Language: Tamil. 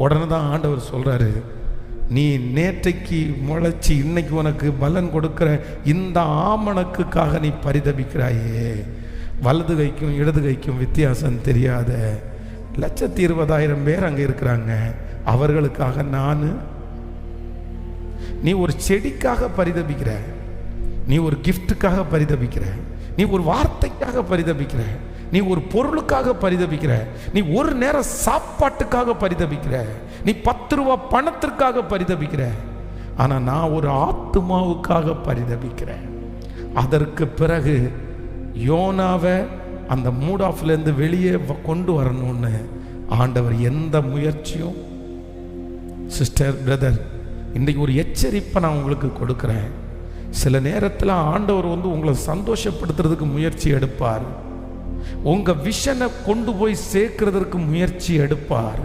உடனே தான் ஆண்டவர் சொல்கிறாரு, நீ நேற்றைக்கு முளைச்சி இன்னைக்கு உனக்கு பலன் கொடுக்குற இந்த ஆமணக்குக்காக நீ பரிதபிக்கிறாயே. வலது கைக்கும் இடது கைக்கும் வித்தியாசம் தெரியாத 120,000 பேர் அங்கே இருக்கிறாங்க. அவர்களுக்காக நீ ஒரு செடிக்காக பரிதபிக்கிற, நீ ஒரு கிஃப்ட்டுக்காக பரிதபிக்கிற, நீ ஒரு வார்த்தைக்காக பரிதபிக்கிற, நீ ஒரு பொருளுக்காக பரிதபிக்கிற, நீ ஒரு நேரம் சாப்பாட்டுக்காக பரிதபிக்கிற, நீ 10 ரூபா பணத்திற்காக பரிதபிக்கிற. ஆனால் நான் ஒரு ஆத்துமாவுக்காக பரிதபிக்கிறேன். அதற்கு பிறகு யோனாவை அந்த மூட் ஆஃப்லேருந்து வெளியே கொண்டு வரணும்னு ஆண்டவர் எந்த முயற்சியும். சிஸ்டர், பிரதர், இன்றைக்கு ஒரு எச்சரிப்பை நான் உங்களுக்கு கொடுக்குறேன். சில நேரத்தில் ஆண்டவர் உங்களை சந்தோஷப்படுத்துறதுக்கு முயற்சி எடுப்பார். உங்கள் விஷனை கொண்டு போய் சேர்க்கிறதுக்கு முயற்சி எடுப்பார்.